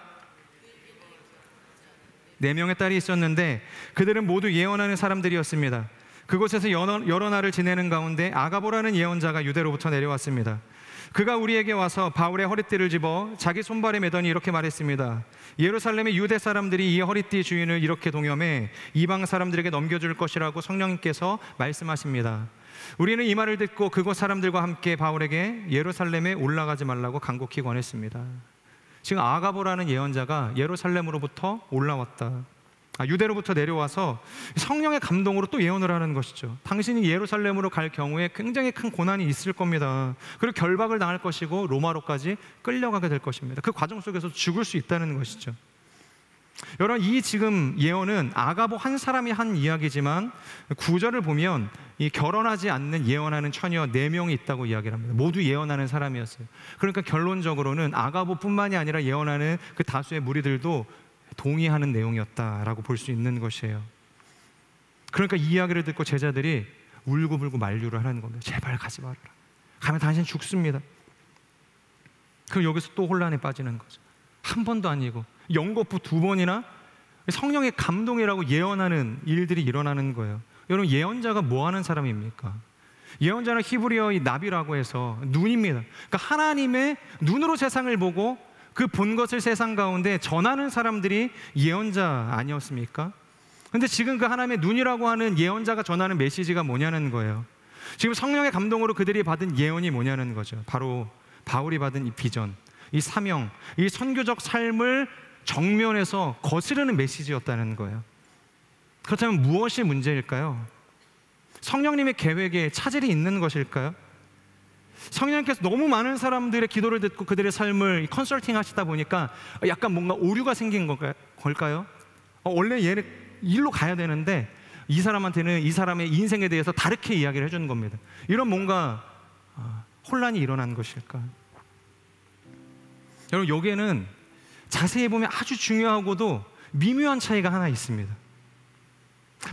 4명의 딸이 있었는데 그들은 모두 예언하는 사람들이었습니다. 그곳에서 여러 날을 지내는 가운데 아가보라는 예언자가 유대로부터 내려왔습니다. 그가 우리에게 와서 바울의 허리띠를 집어 자기 손발에 매더니 이렇게 말했습니다. 예루살렘의 유대 사람들이 이 허리띠 주인을 이렇게 동염해 이방 사람들에게 넘겨줄 것이라고 성령님께서 말씀하십니다. 우리는 이 말을 듣고 그곳 사람들과 함께 바울에게 예루살렘에 올라가지 말라고 간곡히 권했습니다. 지금 아가보라는 예언자가 예루살렘으로부터 올라왔다. 유대로부터 내려와서 성령의 감동으로 또 예언을 하는 것이죠. 당신이 예루살렘으로 갈 경우에 굉장히 큰 고난이 있을 겁니다. 그리고 결박을 당할 것이고 로마로까지 끌려가게 될 것입니다. 그 과정 속에서 죽을 수 있다는 것이죠. 여러분, 이 지금 예언은 아가보 한 사람이 한 이야기지만 9절을 보면 이 결혼하지 않는 예언하는 처녀 4명이 있다고 이야기를 합니다. 모두 예언하는 사람이었어요. 그러니까 결론적으로는 아가보뿐만이 아니라 예언하는 그 다수의 무리들도 동의하는 내용이었다라고 볼 수 있는 것이에요. 그러니까 이 이야기를 듣고 제자들이 울고불고 만류를 하는 겁니다. 제발 가지 말아라. 가면 당신 죽습니다. 그럼 여기서 또 혼란에 빠지는 거죠. 한 번도 아니고 연거푸 2번이나 성령의 감동이라고 예언하는 일들이 일어나는 거예요. 여러분, 예언자가 뭐 하는 사람입니까? 예언자는 히브리어의 나비라고 해서 눈입니다. 그러니까 하나님의 눈으로 세상을 보고 그 본 것을 세상 가운데 전하는 사람들이 예언자 아니었습니까? 근데 지금 그 하나님의 눈이라고 하는 예언자가 전하는 메시지가 뭐냐는 거예요. 지금 성령의 감동으로 그들이 받은 예언이 뭐냐는 거죠. 바로 바울이 받은 이 비전, 이 사명, 이 선교적 삶을 정면에서 거스르는 메시지였다는 거예요. 그렇다면 무엇이 문제일까요? 성령님의 계획에 차질이 있는 것일까요? 성령님께서 너무 많은 사람들의 기도를 듣고 그들의 삶을 컨설팅 하시다 보니까 약간 뭔가 오류가 생긴 걸까요? 원래 얘는 일로 가야 되는데 이 사람한테는 이 사람의 인생에 대해서 다르게 이야기를 해주는 겁니다. 이런 뭔가 혼란이 일어난 것일까? 여러분, 여기에는 자세히 보면 아주 중요하고도 미묘한 차이가 하나 있습니다.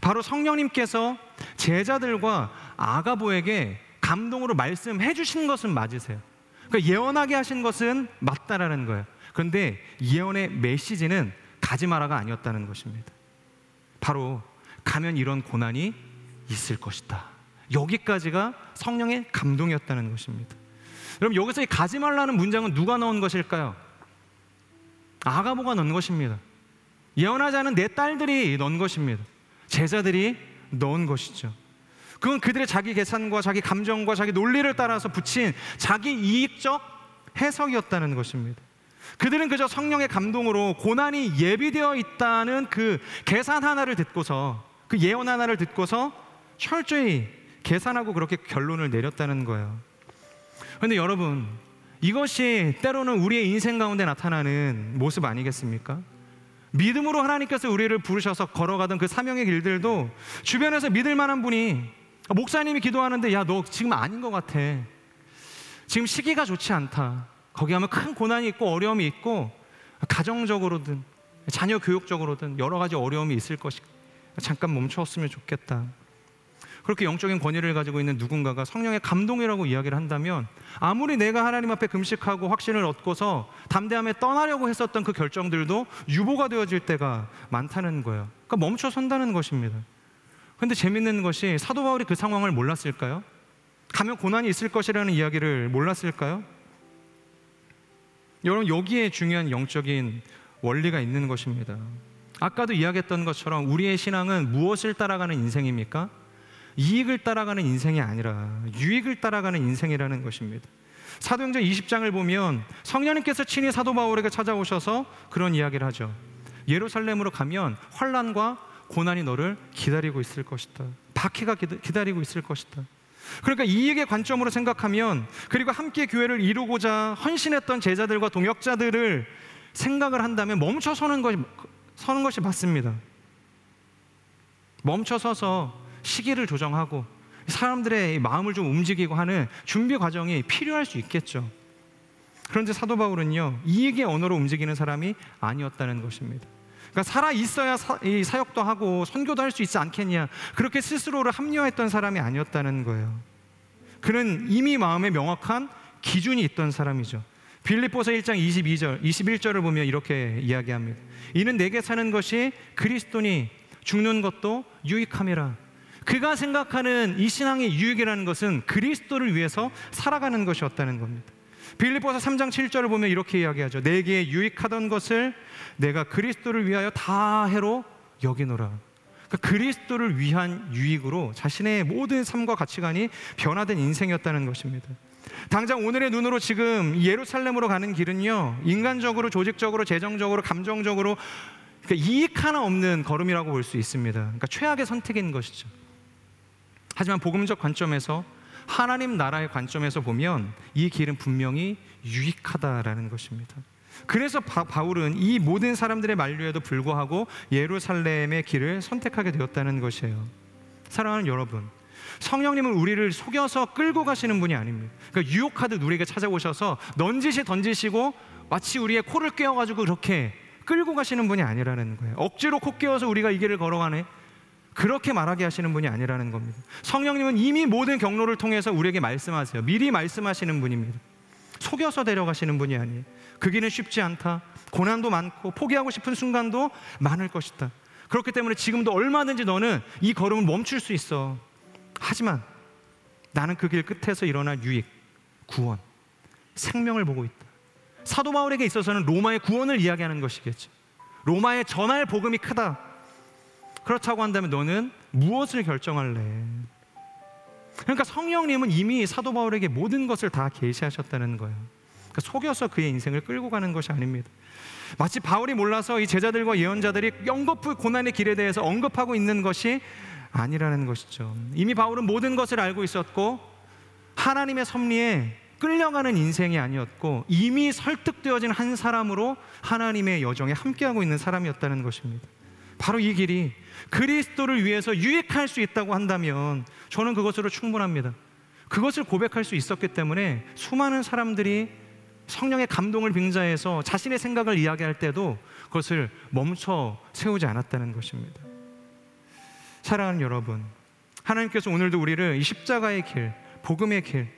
바로 성령님께서 제자들과 아가보에게 감동으로 말씀해 주신 것은 맞으세요. 그러니까 예언하게 하신 것은 맞다라는 거예요. 그런데 예언의 메시지는 가지 마라가 아니었다는 것입니다. 바로 가면 이런 고난이 있을 것이다. 여기까지가 성령의 감동이었다는 것입니다. 그럼 여기서 이 가지 말라는 문장은 누가 넣은 것일까요? 아가보가 넣은 것입니다. 예언하지 않은 내 딸들이 넣은 것입니다. 제자들이 넣은 것이죠. 그건 그들의 자기 계산과 자기 감정과 자기 논리를 따라서 붙인 자기 이익적 해석이었다는 것입니다. 그들은 그저 성령의 감동으로 고난이 예비되어 있다는 그 계산 하나를 듣고서, 그 예언 하나를 듣고서 철저히 계산하고 그렇게 결론을 내렸다는 거예요. 그런데 여러분, 이것이 때로는 우리의 인생 가운데 나타나는 모습 아니겠습니까? 믿음으로 하나님께서 우리를 부르셔서 걸어가던 그 사명의 길들도 주변에서 믿을 만한 분이, 목사님이 기도하는데 야, 너 지금 아닌 것 같아. 지금 시기가 좋지 않다. 거기 가면 큰 고난이 있고 어려움이 있고 가정적으로든 자녀 교육적으로든 여러 가지 어려움이 있을 것이고 잠깐 멈추었으면 좋겠다. 그렇게 영적인 권위를 가지고 있는 누군가가 성령의 감동이라고 이야기를 한다면 아무리 내가 하나님 앞에 금식하고 확신을 얻고서 담대함에 떠나려고 했었던 그 결정들도 유보가 되어질 때가 많다는 거예요. 그러니까 멈춰 선다는 것입니다. 그런데 재밌는 것이 사도 바울이 그 상황을 몰랐을까요? 가면 고난이 있을 것이라는 이야기를 몰랐을까요? 여러분, 여기에 중요한 영적인 원리가 있는 것입니다. 아까도 이야기했던 것처럼 우리의 신앙은 무엇을 따라가는 인생입니까? 이익을 따라가는 인생이 아니라 유익을 따라가는 인생이라는 것입니다. 사도행전 20장을 보면 성령님께서 친히 사도 바울에게 찾아오셔서 그런 이야기를 하죠. 예루살렘으로 가면 환난과 고난이 너를 기다리고 있을 것이다. 박해가 기다리고 있을 것이다. 그러니까 이익의 관점으로 생각하면, 그리고 함께 교회를 이루고자 헌신했던 제자들과 동역자들을 생각을 한다면 멈춰 서는 것이 맞습니다. 멈춰 서서 시기를 조정하고 사람들의 마음을 좀 움직이고 하는 준비 과정이 필요할 수 있겠죠. 그런데 사도 바울은요, 이익의 언어로 움직이는 사람이 아니었다는 것입니다. 그러니까 살아 있어야 사역도 하고 선교도 할 수 있지 않겠냐, 그렇게 스스로를 합리화했던 사람이 아니었다는 거예요. 그는 이미 마음에 명확한 기준이 있던 사람이죠. 빌립보서 1장 22절, 21절을 보면 이렇게 이야기합니다. 이는 내게 사는 것이 그리스도니 죽는 것도 유익함이라. 그가 생각하는 이 신앙의 유익이라는 것은 그리스도를 위해서 살아가는 것이었다는 겁니다. 빌립보서 3장 7절을 보면 이렇게 이야기하죠. 내게 유익하던 것을 내가 그리스도를 위하여 다 해로 여기노라. 그러니까 그리스도를 위한 유익으로 자신의 모든 삶과 가치관이 변화된 인생이었다는 것입니다. 당장 오늘의 눈으로 지금 예루살렘으로 가는 길은요, 인간적으로, 조직적으로, 재정적으로, 감정적으로 그러니까 이익 하나 없는 걸음이라고 볼 수 있습니다. 그러니까 최악의 선택인 것이죠. 하지만 복음적 관점에서, 하나님 나라의 관점에서 보면 이 길은 분명히 유익하다라는 것입니다. 그래서 바울은 이 모든 사람들의 만류에도 불구하고 예루살렘의 길을 선택하게 되었다는 것이에요. 사랑하는 여러분, 성령님은 우리를 속여서 끌고 가시는 분이 아닙니다. 그러니까 유혹하듯 우리에게 찾아오셔서 넌지시 던지시고 마치 우리의 코를 꿰어가지고 그렇게 끌고 가시는 분이 아니라는 거예요. 억지로 코 꿰어서 우리가 이 길을 걸어가네, 그렇게 말하게 하시는 분이 아니라는 겁니다. 성령님은 이미 모든 경로를 통해서 우리에게 말씀하세요. 미리 말씀하시는 분입니다. 속여서 데려가시는 분이 아니에요. 그 길은 쉽지 않다, 고난도 많고 포기하고 싶은 순간도 많을 것이다. 그렇기 때문에 지금도 얼마든지 너는 이 걸음을 멈출 수 있어. 하지만 나는 그 길 끝에서 일어날 유익, 구원, 생명을 보고 있다. 사도 바울에게 있어서는 로마의 구원을 이야기하는 것이겠죠. 로마에 전할 복음이 크다. 그렇다고 한다면 너는 무엇을 결정할래? 그러니까 성령님은 이미 사도 바울에게 모든 것을 다 계시하셨다는 거예요. 그러니까 속여서 그의 인생을 끌고 가는 것이 아닙니다. 마치 바울이 몰라서 이 제자들과 예언자들이 연거푸 고난의 길에 대해서 언급하고 있는 것이 아니라는 것이죠. 이미 바울은 모든 것을 알고 있었고 하나님의 섭리에 끌려가는 인생이 아니었고 이미 설득되어진 한 사람으로 하나님의 여정에 함께하고 있는 사람이었다는 것입니다. 바로 이 길이 그리스도를 위해서 유익할 수 있다고 한다면 저는 그것으로 충분합니다. 그것을 고백할 수 있었기 때문에 수많은 사람들이 성령의 감동을 빙자해서 자신의 생각을 이야기할 때도 그것을 멈춰 세우지 않았다는 것입니다. 사랑하는 여러분, 하나님께서 오늘도 우리를 이 십자가의 길, 복음의 길,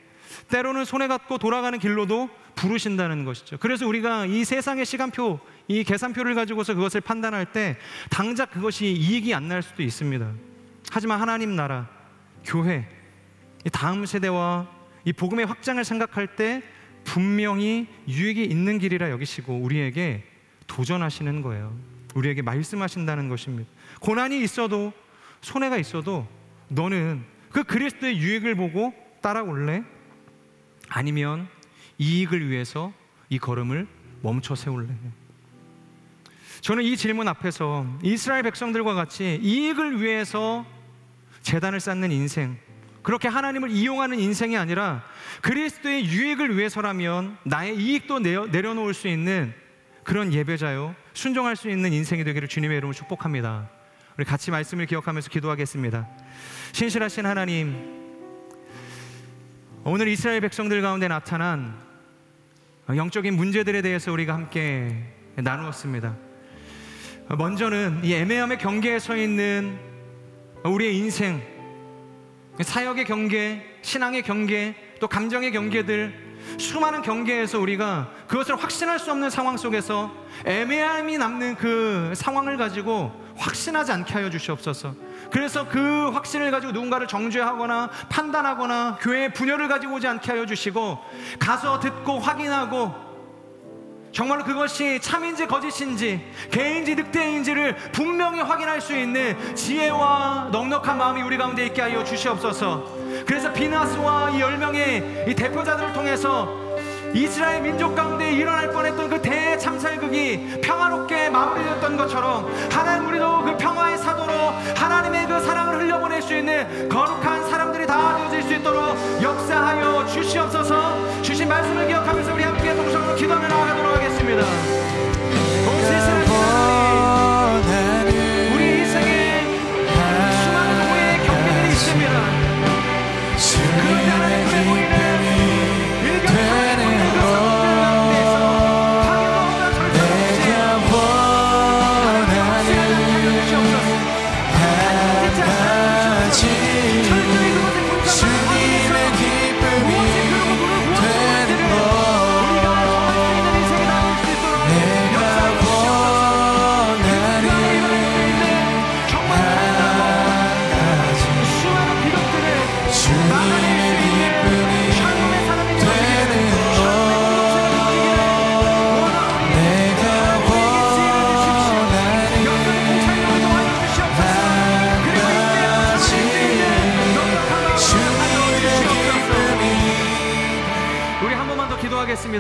때로는 손에 갖고 돌아가는 길로도 부르신다는 것이죠. 그래서 우리가 이 세상의 시간표, 이 계산표를 가지고서 그것을 판단할 때 당장 그것이 이익이 안 날 수도 있습니다. 하지만 하나님 나라, 교회, 이 다음 세대와 이 복음의 확장을 생각할 때 분명히 유익이 있는 길이라 여기시고 우리에게 도전하시는 거예요. 우리에게 말씀하신다는 것입니다. 고난이 있어도, 손해가 있어도 너는 그 그리스도의 유익을 보고 따라올래? 아니면 이익을 위해서 이 걸음을 멈춰 세울래? 저는 이 질문 앞에서 이스라엘 백성들과 같이 이익을 위해서 제단을 쌓는 인생, 그렇게 하나님을 이용하는 인생이 아니라 그리스도의 유익을 위해서라면 나의 이익도 내려놓을 수 있는 그런 예배자요, 순종할 수 있는 인생이 되기를 주님의 이름으로 축복합니다. 우리 같이 말씀을 기억하면서 기도하겠습니다. 신실하신 하나님, 오늘 이스라엘 백성들 가운데 나타난 영적인 문제들에 대해서 우리가 함께 나누었습니다. 먼저는 이 애매함의 경계에 서 있는 우리의 인생, 사역의 경계, 신앙의 경계, 또 감정의 경계들, 수많은 경계에서 우리가 그것을 확신할 수 없는 상황 속에서 애매함이 남는 그 상황을 가지고 확신하지 않게 하여 주시옵소서. 그래서 그 확신을 가지고 누군가를 정죄하거나 판단하거나 교회의 분열을 가지고 오지 않게 하여 주시고 가서 듣고 확인하고 정말로 그것이 참인지 거짓인지, 개인지 늑대인지를 분명히 확인할 수 있는 지혜와 넉넉한 마음이 우리 가운데 있게 하여 주시옵소서. 그래서 비나스와 이 10명의 이 대표자들을 통해서 이스라엘 민족 가운데 일어날 뻔했던 그 대참살극이 평화롭게 마무리되었던 것처럼, 하나님, 우리도 그 평화의 사도로 하나님의 그 사랑을 흘려보낼 수 있는 거룩한 사람들이 다 되어질 수 있도록 역사하여 주시옵소서. 주신 말씀을 기억하면서 우리 함께 동성으로 기도하며 나아가도록 하겠습니다. 신실하신 하나님, 우리 인생에 수많은 오해의 경계들이 있습니다. 그런데 하나님, 그래 보이는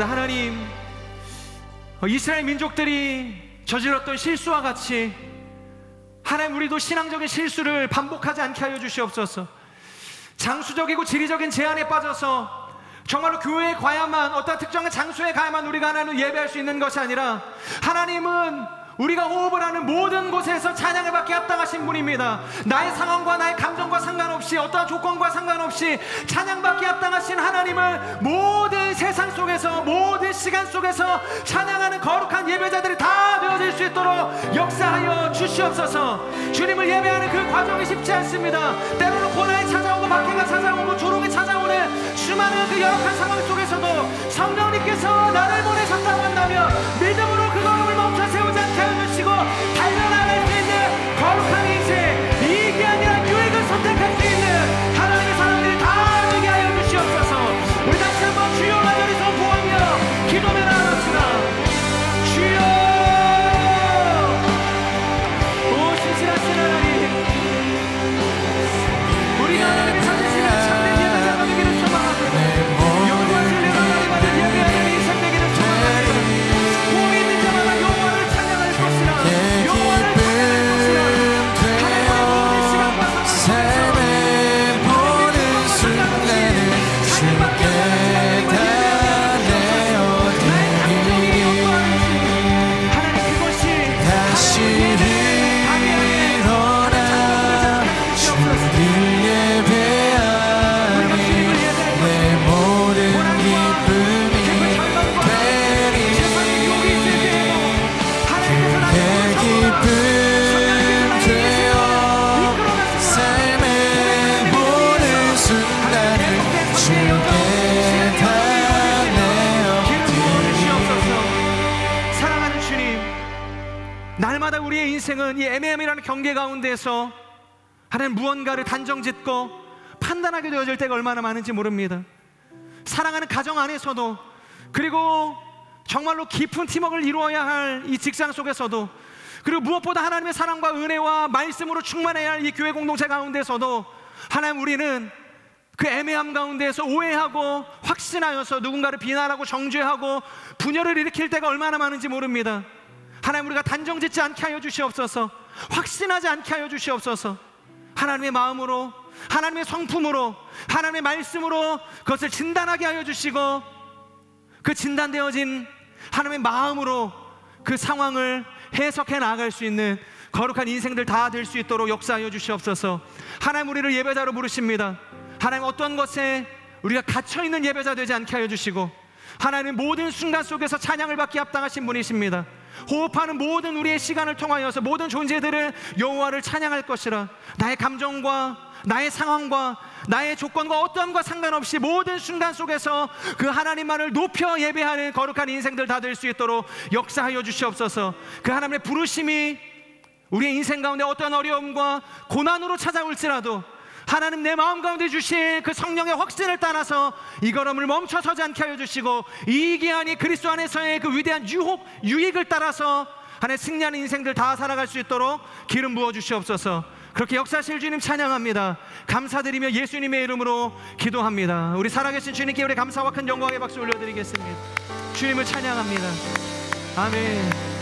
하나님, 이스라엘 민족들이 저질렀던 실수와 같이 하나님, 우리도 신앙적인 실수를 반복하지 않게 하여 주시옵소서. 장수적이고 지리적인 제한에 빠져서 정말로 교회에 가야만, 어떤 특정한 장소에 가야만 우리가 하나님을 예배할 수 있는 것이 아니라, 하나님은 우리가 호흡을 하는 모든 곳에서 찬양을 받게 합당하신 분입니다. 나의 상황과 나의 감정과 상관없이, 어떠한 조건과 상관없이 찬양받게 합당하신 하나님을 모든 세상 속에서, 모든 시간 속에서 찬양하는 거룩한 예배자들이 다 되어질 수 있도록 역사하여 주시옵소서. 주님을 예배하는 그 과정이 쉽지 않습니다. 때로는 고난이 찾아오고 박해가 찾아오고 조롱이 찾아오는 수많은 그 열악한 상황 속에서도 성령님께서 나를 보내셨다고 한다면 믿음으로 그 걸음을 멈춰 세우지 않게 주시고 달려나갈 수 있는 거룩한 인생, 이익이 아니라 유익을 선택할 수 있는 하나님의 사람들이 다 되게 하여 주시옵소서. 우리 다시 한번 주여 간절히 선포하며 기도하며 나아갑시다. 주여, 오 신실하신 하나님, 우리가 하나님의 찾으시는 참된 예배자가 되기를 소망하고, 영광 진리로 하나님 받은 예배하는 인생 되기를 소망합니다. 몸이 있는 자마다 영광을 찬양할 것이라. 날마다 우리의 인생은 이 애매함이라는 경계 가운데서 하나님 무언가를 단정짓고 판단하게 되어질 때가 얼마나 많은지 모릅니다. 사랑하는 가정 안에서도, 그리고 정말로 깊은 팀워크를 이루어야 할 이 직장 속에서도, 그리고 무엇보다 하나님의 사랑과 은혜와 말씀으로 충만해야 할 이 교회 공동체 가운데서도, 하나님, 우리는 그 애매함 가운데서 오해하고 확신하여서 누군가를 비난하고 정죄하고 분열을 일으킬 때가 얼마나 많은지 모릅니다. 하나님, 우리가 단정짓지 않게 하여 주시옵소서. 확신하지 않게 하여 주시옵소서. 하나님의 마음으로, 하나님의 성품으로, 하나님의 말씀으로 그것을 진단하게 하여 주시고, 그 진단되어진 하나님의 마음으로 그 상황을 해석해 나아갈 수 있는 거룩한 인생들 다 될 수 있도록 역사하여 주시옵소서. 하나님, 우리를 예배자로 부르십니다. 하나님, 어떤 것에 우리가 갇혀있는 예배자 되지 않게 하여 주시고, 하나님, 모든 순간 속에서 찬양을 받기 합당하신 분이십니다. 호흡하는 모든 우리의 시간을 통하여서 모든 존재들을 여호와를 찬양할 것이라. 나의 감정과 나의 상황과 나의 조건과 어떠함과 상관없이 모든 순간 속에서 그 하나님만을 높여 예배하는 거룩한 인생들 다 될 수 있도록 역사하여 주시옵소서. 그 하나님의 부르심이 우리의 인생 가운데 어떠한 어려움과 고난으로 찾아올지라도 하나님 내 마음 가운데 주신 그 성령의 확신을 따라서 이 걸음을 멈춰서지 않게 하여 주시고, 이 기한이 그리스도 안에서의 그 위대한 유익을 따라서 하나님 승리하는 인생들 다 살아갈 수 있도록 기름 부어 주시옵소서. 그렇게 역사하실 주님 찬양합니다. 감사드리며 예수님의 이름으로 기도합니다. 우리 살아계신 주님께 우리 감사와 큰 영광의 박수 올려드리겠습니다. 주님을 찬양합니다. 아멘.